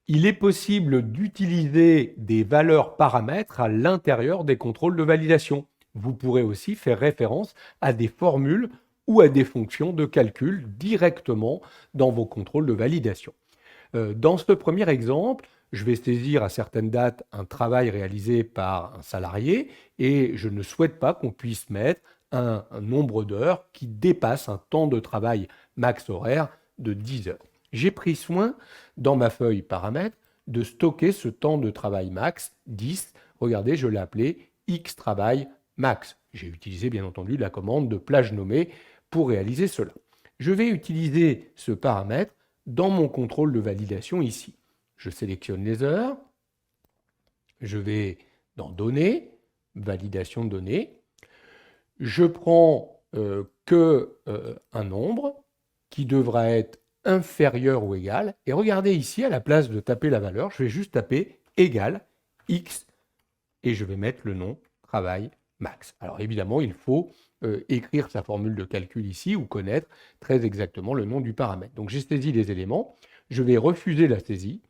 Il est possible d'utiliser des valeurs paramètres à l'intérieur des contrôles de validation. Vous pourrez aussi faire référence à des formules ou à des fonctions de calcul directement dans vos contrôles de validation. Dans ce premier exemple, je vais saisir à certaines dates un travail réalisé par un salarié et je ne souhaite pas qu'on puisse mettre un nombre d'heures qui dépasse un temps de travail max horaire de 10 heures. J'ai pris soin, dans ma feuille paramètres, de stocker ce temps de travail max, 10. Regardez, je l'ai appelé X travail max. J'ai utilisé bien entendu la commande de plage nommée pour réaliser cela. Je vais utiliser ce paramètre dans mon contrôle de validation ici. Je sélectionne les heures, je vais dans Données, Validation de données, je prends un nombre qui devra être inférieur ou égal, et regardez ici, à la place de taper la valeur, je vais juste taper égal x, et je vais mettre le nom travail max. Alors évidemment, il faut écrire sa formule de calcul ici ou connaître très exactement le nom du paramètre. Donc j'ai saisi les éléments, je vais refuser la saisie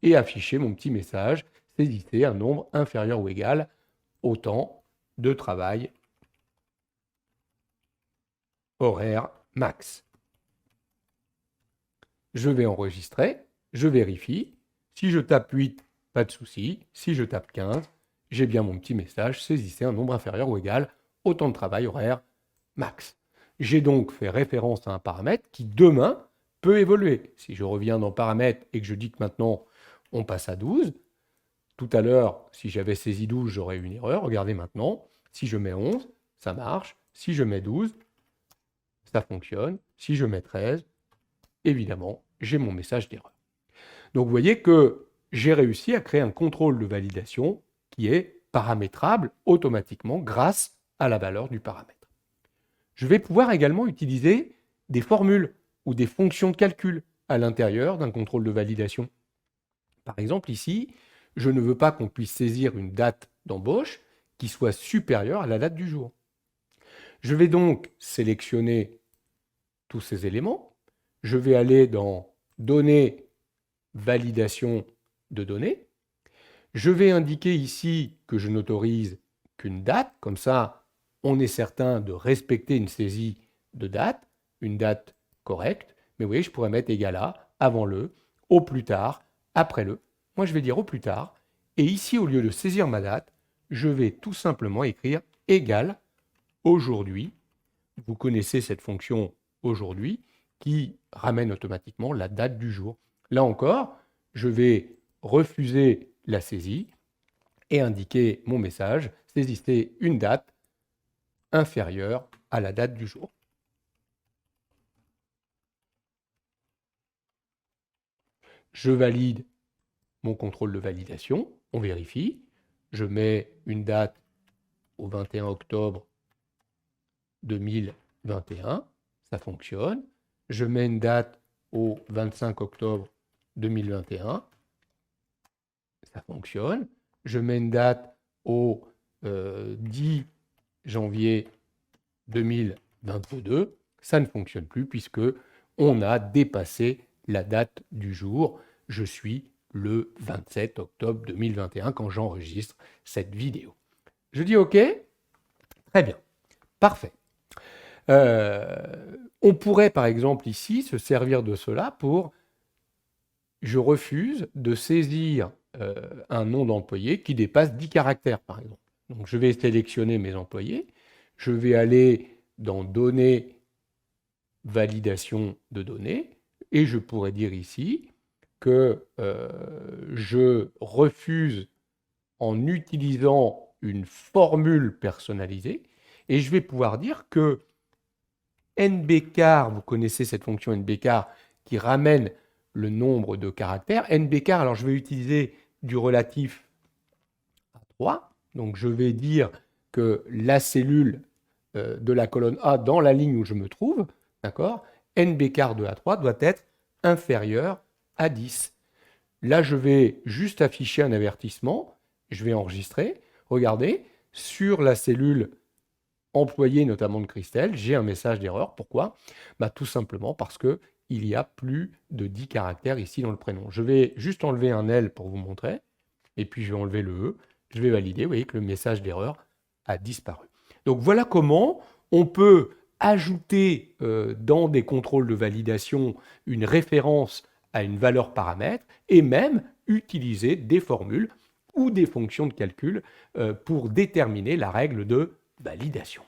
et afficher mon petit message, saisissez un nombre inférieur ou égal au temps de travail horaire max. Je vais enregistrer, je vérifie. Si je tape 8, pas de souci. Si je tape 15, j'ai bien mon petit message, saisissez un nombre inférieur ou égal au temps de travail horaire max. J'ai donc fait référence à un paramètre qui, demain, peut évoluer. Si je reviens dans paramètres et que je dis que maintenant, on passe à 12, tout à l'heure, si j'avais saisi 12, j'aurais eu une erreur. Regardez maintenant, si je mets 11, ça marche. Si je mets 12, ça fonctionne. Si je mets 13, évidemment, j'ai mon message d'erreur. Donc vous voyez que j'ai réussi à créer un contrôle de validation qui est paramétrable automatiquement grâce à la valeur du paramètre. Je vais pouvoir également utiliser des formules ou des fonctions de calcul à l'intérieur d'un contrôle de validation. Par exemple, ici, je ne veux pas qu'on puisse saisir une date d'embauche qui soit supérieure à la date du jour. Je vais donc sélectionner tous ces éléments. Je vais aller dans Données, Validation de données. Je vais indiquer ici que je n'autorise qu'une date. Comme ça, on est certain de respecter une saisie de date, une date correcte. Mais vous voyez, je pourrais mettre égal à, avant le, au plus tard, après le. Moi, je vais dire au plus tard. Et ici, au lieu de saisir ma date, je vais tout simplement écrire égal aujourd'hui. Vous connaissez cette fonction aujourd'hui qui ramène automatiquement la date du jour. Là encore, je vais refuser la saisie et indiquer mon message, saisissez une date inférieure à la date du jour. Je valide mon contrôle de validation, on vérifie, je mets une date au 21 octobre 2021, ça fonctionne. Je mets une date au 25 octobre 2021, ça fonctionne. Je mets une date au 10 janvier 2022, ça ne fonctionne plus puisque on a dépassé la date du jour. Je suis le 27 octobre 2021 quand j'enregistre cette vidéo. Je dis OK, très bien, parfait. On pourrait par exemple ici se servir de cela pour je refuse de saisir un nom d'employé qui dépasse 10 caractères par exemple. Donc je vais sélectionner mes employés, je vais aller dans Données, Validation de données, et je pourrais dire ici que je refuse en utilisant une formule personnalisée, et je vais pouvoir dire que NBCar, vous connaissez cette fonction NBCar qui ramène le nombre de caractères. NBCar, alors je vais utiliser du relatif à 3. Donc je vais dire que la cellule de la colonne A dans la ligne où je me trouve, d'accord, NBCar de A3 doit être inférieur à 10. Là, je vais juste afficher un avertissement. Je vais enregistrer. Regardez, sur la cellule employé notamment de Christelle, j'ai un message d'erreur. Pourquoi? Tout simplement parce qu'il y a plus de 10 caractères ici dans le prénom. Je vais juste enlever un L pour vous montrer, et puis je vais enlever le E. Je vais valider, vous voyez que le message d'erreur a disparu. Donc voilà comment on peut ajouter dans des contrôles de validation une référence à une valeur paramètre et même utiliser des formules ou des fonctions de calcul pour déterminer la règle de validation.